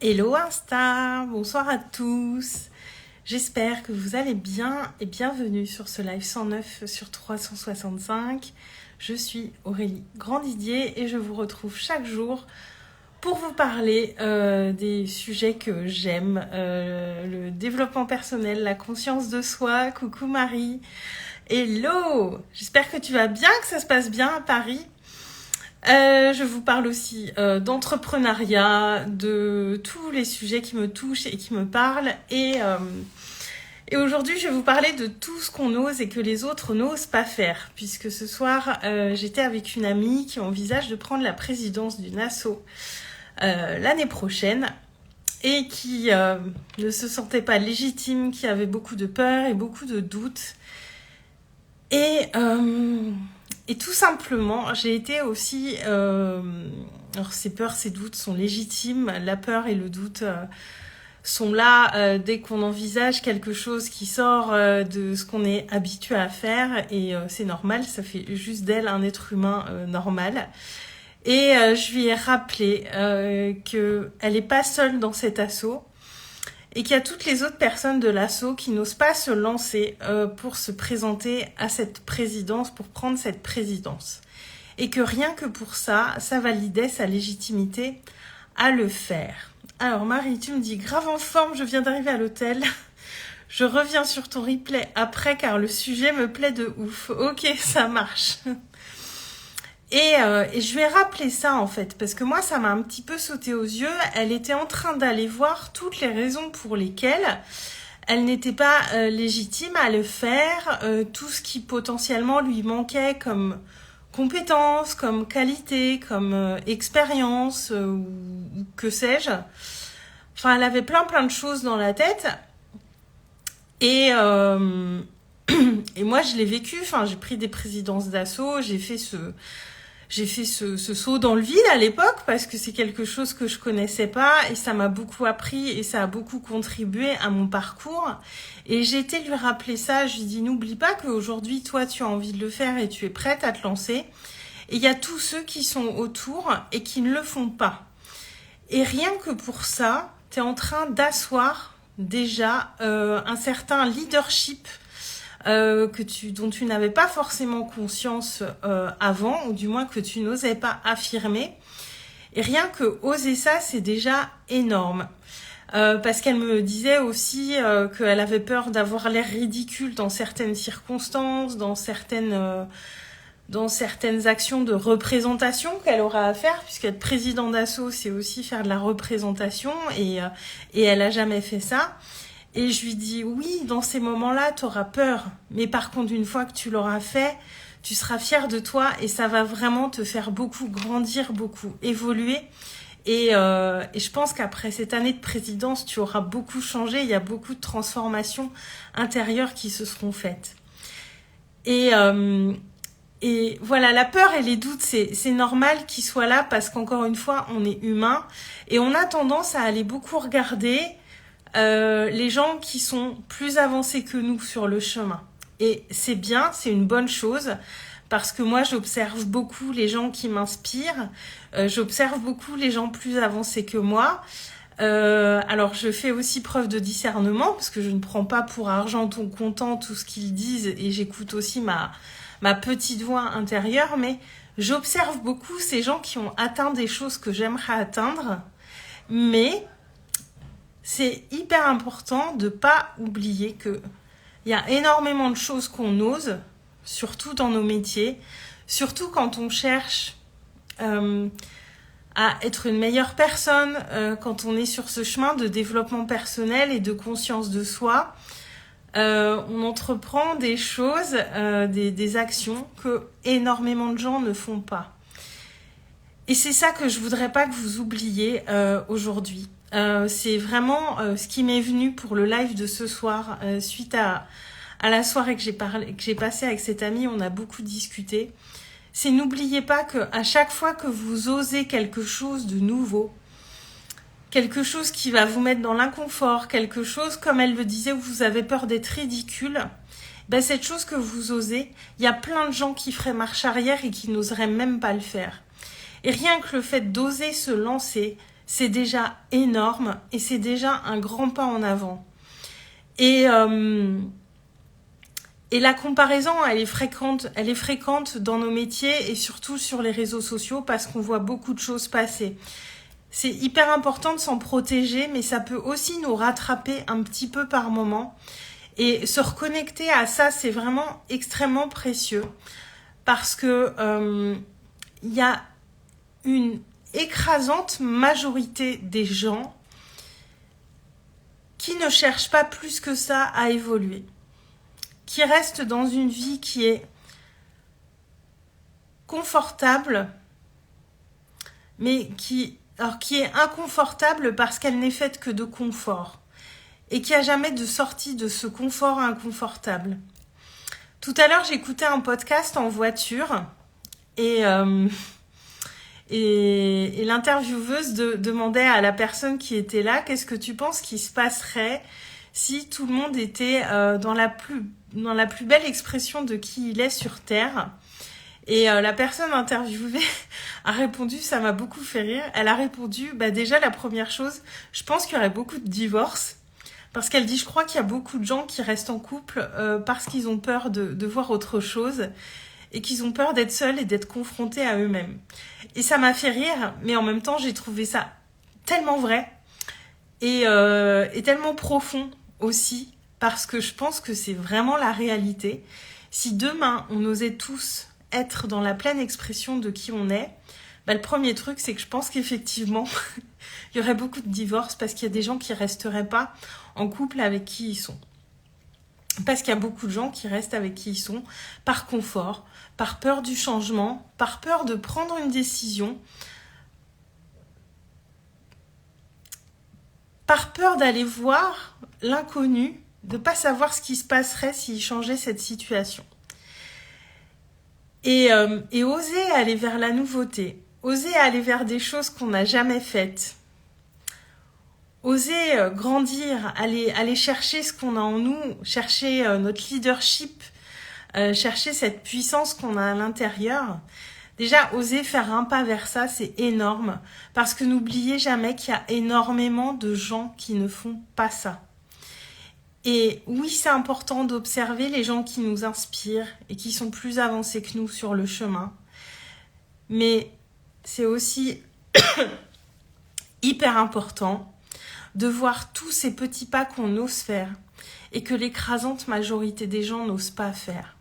Hello Insta, bonsoir à tous. J'espère que vous allez bien et bienvenue sur ce live 109 sur 365. Je suis Aurélie Grandidier et je vous retrouve chaque jour pour vous parler des sujets que j'aime, le développement personnel, la conscience de soi. Coucou Marie. Hello, j'espère que tu vas bien, que ça se passe bien à Paris. Je vous parle aussi d'entrepreneuriat, de tous les sujets qui me touchent et qui me parlent. Et aujourd'hui, je vais vous parler de tout ce qu'on ose et que les autres n'osent pas faire. Puisque ce soir, j'étais avec une amie qui envisage de prendre la présidence d'une asso l'année prochaine. Et qui ne se sentait pas légitime, qui avait beaucoup de peur et beaucoup de doutes. Et tout simplement, j'ai été aussi... alors ces peurs, ces doutes sont légitimes. La peur et le doute sont là dès qu'on envisage quelque chose qui sort de ce qu'on est habitué à faire. Et c'est normal, ça fait juste d'elle un être humain normal. Et je lui ai rappelé qu'elle n'est pas seule dans cet assaut. Et qu'il y a toutes les autres personnes de l'assaut qui n'osent pas se lancer pour se présenter à cette présidence, pour prendre cette présidence. Et que rien que pour ça, ça validait sa légitimité à le faire. Alors Marie, tu me dis, grave en forme, je viens d'arriver à l'hôtel. Je reviens sur ton replay après car le sujet me plaît de ouf. Ok, ça marche. Et je lui ai rappelé ça en fait, parce que moi ça m'a un petit peu sauté aux yeux. Elle était en train d'aller voir toutes les raisons pour lesquelles elle n'était pas légitime à le faire, tout ce qui potentiellement lui manquait comme compétences, comme qualité, comme expérience, ou que sais-je. Enfin, elle avait plein de choses dans la tête. Et moi je l'ai vécu, enfin j'ai pris des présidences d'assaut, j'ai fait ce saut dans le vide à l'époque parce que c'est quelque chose que je connaissais pas et ça m'a beaucoup appris et ça a beaucoup contribué à mon parcours. Et j'ai été lui rappeler ça, je lui dis n'oublie pas qu'aujourd'hui toi tu as envie de le faire et tu es prête à te lancer. Et il y a tous ceux qui sont autour et qui ne le font pas. Et rien que pour ça, tu es en train d'asseoir déjà un certain leadership dont tu n'avais pas forcément conscience avant, ou du moins que tu n'osais pas affirmer. Et rien que oser ça, c'est déjà énorme. Parce qu'elle me disait aussi qu'elle avait peur d'avoir l'air ridicule dans certaines circonstances, dans certaines actions de représentation qu'elle aura à faire, puisqu'être président d'asso, c'est aussi faire de la représentation, et elle a jamais fait ça. Et je lui dis, oui, dans ces moments-là, tu auras peur. Mais par contre, une fois que tu l'auras fait, tu seras fière de toi et ça va vraiment te faire beaucoup grandir, beaucoup évoluer. Et je pense qu'après cette année de présidence, tu auras beaucoup changé. Il y a beaucoup de transformations intérieures qui se seront faites. Et voilà, la peur et les doutes, c'est normal qu'ils soient là parce qu'encore une fois, on est humain. Et on a tendance à aller beaucoup regarder les gens qui sont plus avancés que nous sur le chemin. Et c'est bien, c'est une bonne chose, parce que moi j'observe beaucoup les gens qui m'inspirent, j'observe beaucoup les gens plus avancés que moi. Alors je fais aussi preuve de discernement, parce que je ne prends pas pour argent comptant tout ce qu'ils disent, et j'écoute aussi ma petite voix intérieure, mais j'observe beaucoup ces gens qui ont atteint des choses que j'aimerais atteindre, mais c'est hyper important de ne pas oublier qu'il y a énormément de choses qu'on ose, surtout dans nos métiers, surtout quand on cherche à être une meilleure personne, quand on est sur ce chemin de développement personnel et de conscience de soi. On entreprend des choses, des actions que énormément de gens ne font pas. Et c'est ça que je voudrais pas que vous oubliez aujourd'hui. C'est vraiment ce qui m'est venu pour le live de ce soir suite à la soirée que j'ai passée avec cette amie. On a beaucoup discuté. C'est n'oubliez pas que à chaque fois que vous osez quelque chose de nouveau, quelque chose qui va vous mettre dans l'inconfort, quelque chose, comme elle le disait, où vous avez peur d'être ridicule, ben cette chose que vous osez, il y a plein de gens qui feraient marche arrière et qui n'oseraient même pas le faire. Et rien que le fait d'oser se lancer, c'est déjà énorme et c'est déjà un grand pas en avant. Et la comparaison, elle est fréquente dans nos métiers et surtout sur les réseaux sociaux parce qu'on voit beaucoup de choses passer. C'est hyper important de s'en protéger, mais ça peut aussi nous rattraper un petit peu par moment. Et se reconnecter à ça, c'est vraiment extrêmement précieux parce que y a une écrasante majorité des gens qui ne cherchent pas plus que ça à évoluer, qui restent dans une vie qui est confortable, mais qui est inconfortable parce qu'elle n'est faite que de confort et qu'il n'y a jamais de sortie de ce confort inconfortable. Tout à l'heure, j'écoutais un podcast en voiture et l'intervieweuse demandait à la personne qui était là, qu'est-ce que tu penses qui se passerait si tout le monde était dans la plus belle expression de qui il est sur Terre. Et la personne interviewée a répondu, ça m'a beaucoup fait rire, elle a répondu, déjà la première chose, je pense qu'il y aurait beaucoup de divorces, parce qu'elle dit, je crois qu'il y a beaucoup de gens qui restent en couple parce qu'ils ont peur de voir autre chose, et qu'ils ont peur d'être seuls et d'être confrontés à eux-mêmes. Et ça m'a fait rire, mais en même temps, j'ai trouvé ça tellement vrai, et tellement profond aussi, parce que je pense que c'est vraiment la réalité. Si demain, on osait tous être dans la pleine expression de qui on est, le premier truc, c'est que je pense qu'effectivement, il y aurait beaucoup de divorces parce qu'il y a des gens qui resteraient pas en couple avec qui ils sont. Parce qu'il y a beaucoup de gens qui restent avec qui ils sont par confort, par peur du changement, par peur de prendre une décision, par peur d'aller voir l'inconnu, de ne pas savoir ce qui se passerait s'ils changeaient cette situation. Et oser aller vers la nouveauté, oser aller vers des choses qu'on n'a jamais faites, oser grandir, aller chercher ce qu'on a en nous, chercher notre leadership, chercher cette puissance qu'on a à l'intérieur. Déjà, oser faire un pas vers ça, c'est énorme, parce que n'oubliez jamais qu'il y a énormément de gens qui ne font pas ça. Et oui, c'est important d'observer les gens qui nous inspirent et qui sont plus avancés que nous sur le chemin. Mais c'est aussi hyper important de voir tous ces petits pas qu'on ose faire et que l'écrasante majorité des gens n'osent pas faire.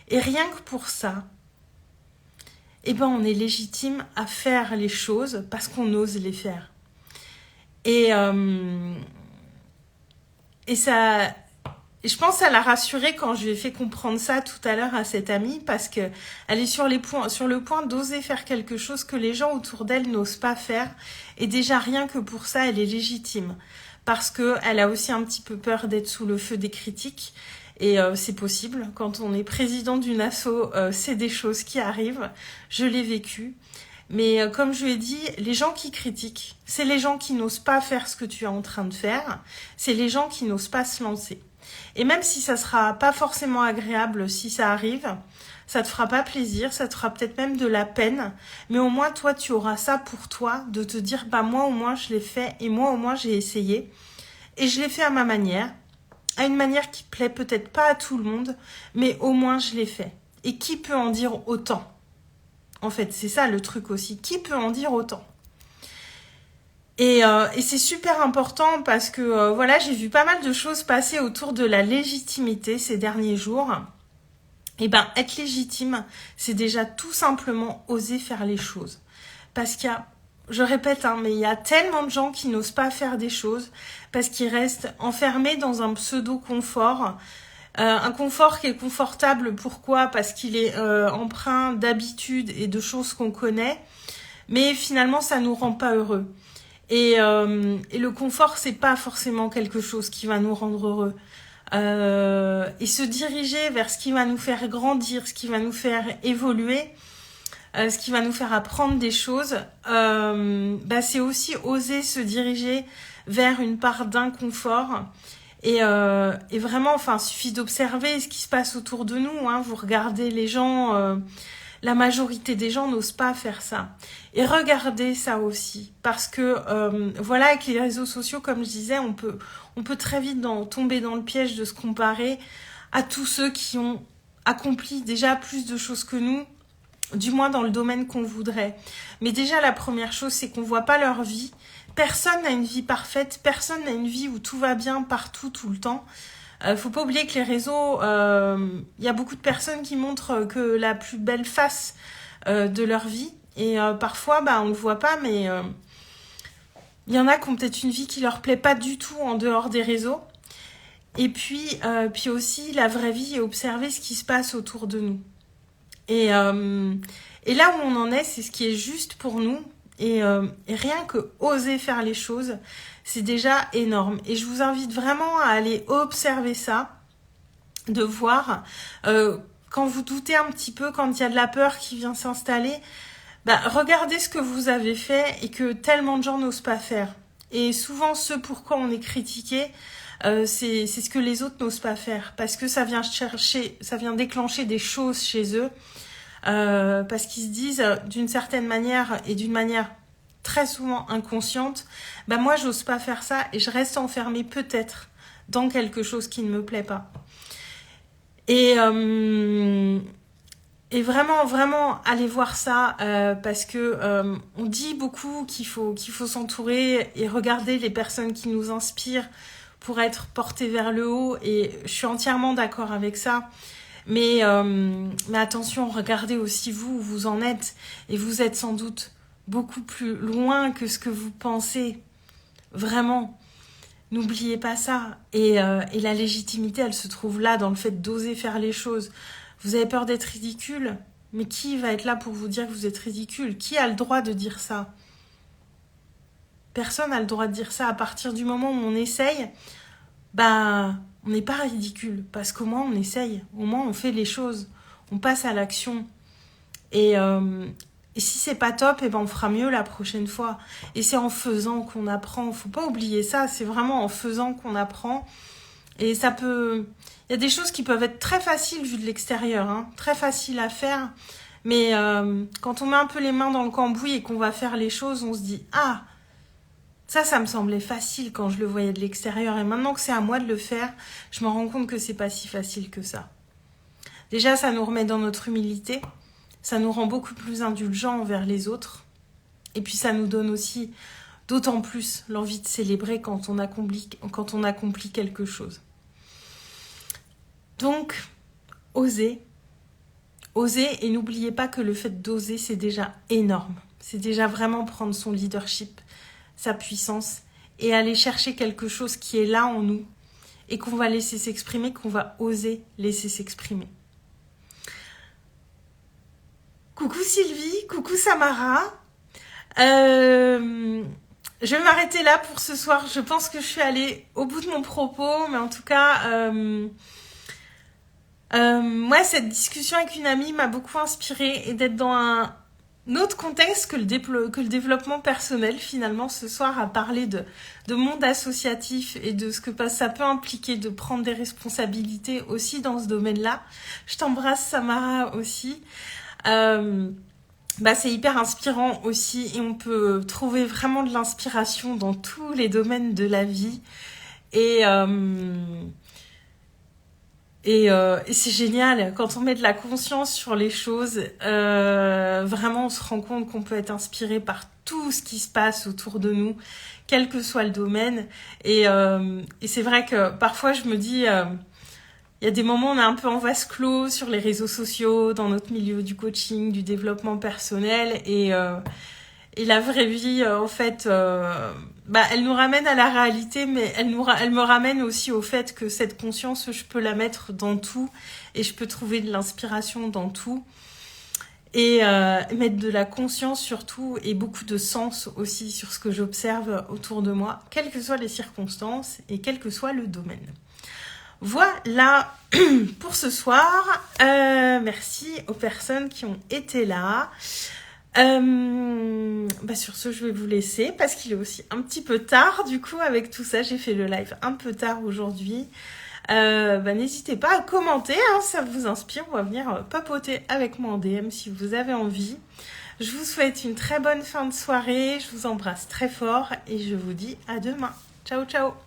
Et rien que pour ça, on est légitime à faire les choses parce qu'on ose les faire. Et je pense que ça l'a rassurée quand je lui ai fait comprendre ça tout à l'heure à cette amie, parce que elle est sur le point d'oser faire quelque chose que les gens autour d'elle n'osent pas faire. Et déjà, rien que pour ça, elle est légitime. Parce qu'elle a aussi un petit peu peur d'être sous le feu des critiques. Et c'est possible. Quand on est président d'une asso, c'est des choses qui arrivent. Je l'ai vécu. Mais comme je lui ai dit, les gens qui critiquent, c'est les gens qui n'osent pas faire ce que tu es en train de faire. C'est les gens qui n'osent pas se lancer. Et même si ça sera pas forcément agréable si ça arrive, ça te fera pas plaisir, ça te fera peut-être même de la peine, mais au moins toi tu auras ça pour toi, de te dire moi au moins je l'ai fait et moi au moins j'ai essayé et je l'ai fait à ma manière, à une manière qui plaît peut-être pas à tout le monde, mais au moins je l'ai fait. Et qui peut en dire autant ? En fait, c'est ça le truc aussi, qui peut en dire autant ? Et c'est super important parce que j'ai vu pas mal de choses passer autour de la légitimité ces derniers jours. Et être légitime, c'est déjà tout simplement oser faire les choses. Parce qu'il y a, je répète, mais il y a tellement de gens qui n'osent pas faire des choses parce qu'ils restent enfermés dans un pseudo-confort. Un confort qui est confortable, pourquoi ? Parce qu'il est empreint d'habitudes et de choses qu'on connaît. Mais finalement, ça nous rend pas heureux. Et le confort, c'est pas forcément quelque chose qui va nous rendre heureux. Et se diriger vers ce qui va nous faire grandir, ce qui va nous faire évoluer, ce qui va nous faire apprendre des choses, c'est aussi oser se diriger vers une part d'inconfort. Et vraiment, il suffit d'observer ce qui se passe autour de nous. Vous regardez les gens la majorité des gens n'osent pas faire ça. Et regardez ça aussi, parce que voilà, avec les réseaux sociaux, comme je disais, on peut très vite tomber dans le piège de se comparer à tous ceux qui ont accompli déjà plus de choses que nous, du moins dans le domaine qu'on voudrait. Mais déjà, la première chose, c'est qu'on voit pas leur vie. Personne n'a une vie parfaite, personne n'a une vie où tout va bien partout, tout le temps. Faut pas oublier que les réseaux, y a beaucoup de personnes qui montrent que la plus belle face de leur vie. Et parfois, on le voit pas, mais il y en a qui ont peut-être une vie qui leur plaît pas du tout en dehors des réseaux. Et puis aussi, la vraie vie et observer ce qui se passe autour de nous. Et là où on en est, c'est ce qui est juste pour nous. Et rien que oser faire les choses, c'est déjà énorme. Et je vous invite vraiment à aller observer ça, de voir quand vous doutez un petit peu, quand il y a de la peur qui vient s'installer, regardez ce que vous avez fait et que tellement de gens n'osent pas faire. Et souvent, ce pourquoi on est critiqué, c'est ce que les autres n'osent pas faire, parce que ça vient déclencher des choses chez eux, parce qu'ils se disent d'une certaine manière et d'une manière très souvent inconsciente, moi j'ose pas faire ça et je reste enfermée peut-être dans quelque chose qui ne me plaît pas. Et vraiment aller voir ça, parce que on dit beaucoup qu'il faut s'entourer et regarder les personnes qui nous inspirent pour être portées vers le haut, et je suis entièrement d'accord avec ça. Mais attention, regardez aussi vous où vous en êtes, et vous êtes sans doute beaucoup plus loin que ce que vous pensez. Vraiment, n'oubliez pas ça. Et la légitimité, elle se trouve là, dans le fait d'oser faire les choses. Vous avez peur d'être ridicule, mais qui va être là pour vous dire que vous êtes ridicule? Qui a le droit de dire ça? Personne n'a le droit de dire ça. À partir du moment où on essaye, on n'est pas ridicule, parce qu'au moins on essaye, au moins on fait les choses, on passe à l'action. Et si c'est pas top, on fera mieux la prochaine fois. Et c'est en faisant qu'on apprend. Faut pas oublier ça, c'est vraiment en faisant qu'on apprend. Et ça peut... Il y a des choses qui peuvent être très faciles vues de l'extérieur, très faciles à faire. Mais quand on met un peu les mains dans le cambouis et qu'on va faire les choses, on se dit « Ah, ça me semblait facile quand je le voyais de l'extérieur. Et maintenant que c'est à moi de le faire, je me rends compte que c'est pas si facile que ça. » Déjà, ça nous remet dans notre humilité. Ça nous rend beaucoup plus indulgents envers les autres. Et puis ça nous donne aussi d'autant plus l'envie de célébrer quand on accomplit quelque chose. Donc, osez, et n'oubliez pas que le fait d'oser, c'est déjà énorme. C'est déjà vraiment prendre son leadership, sa puissance, et aller chercher quelque chose qui est là en nous, et qu'on va laisser s'exprimer, qu'on va oser laisser s'exprimer. Coucou Sylvie, coucou Samara. Je vais m'arrêter là pour ce soir. Je pense que je suis allée au bout de mon propos, mais en tout cas... moi, cette discussion avec une amie m'a beaucoup inspirée, et d'être dans un autre contexte que le développement personnel, finalement, ce soir, à parler de monde associatif et de ce que ça peut impliquer de prendre des responsabilités aussi dans ce domaine-là. Je t'embrasse, Samara, aussi. C'est hyper inspirant aussi, et on peut trouver vraiment de l'inspiration dans tous les domaines de la vie. Et c'est génial, quand on met de la conscience sur les choses, vraiment on se rend compte qu'on peut être inspiré par tout ce qui se passe autour de nous, quel que soit le domaine. Et c'est vrai que parfois je me dis, il y a des moments où on est un peu en vase clos sur les réseaux sociaux, dans notre milieu du coaching, du développement personnel, et la vraie vie, en fait... elle nous ramène à la réalité, mais elle me ramène aussi au fait que cette conscience, je peux la mettre dans tout, et je peux trouver de l'inspiration dans tout, et mettre de la conscience sur tout, et beaucoup de sens aussi sur ce que j'observe autour de moi, quelles que soient les circonstances et quel que soit le domaine. Voilà pour ce soir. Merci aux personnes qui ont été là. Sur ce, je vais vous laisser parce qu'il est aussi un petit peu tard. Du coup, avec tout ça, j'ai fait le live un peu tard aujourd'hui. N'hésitez pas à commenter, hein, ça vous inspire, on va venir papoter avec moi en DM si vous avez envie. Je vous souhaite une très bonne fin de soirée, je vous embrasse très fort et je vous dis à demain. Ciao ciao.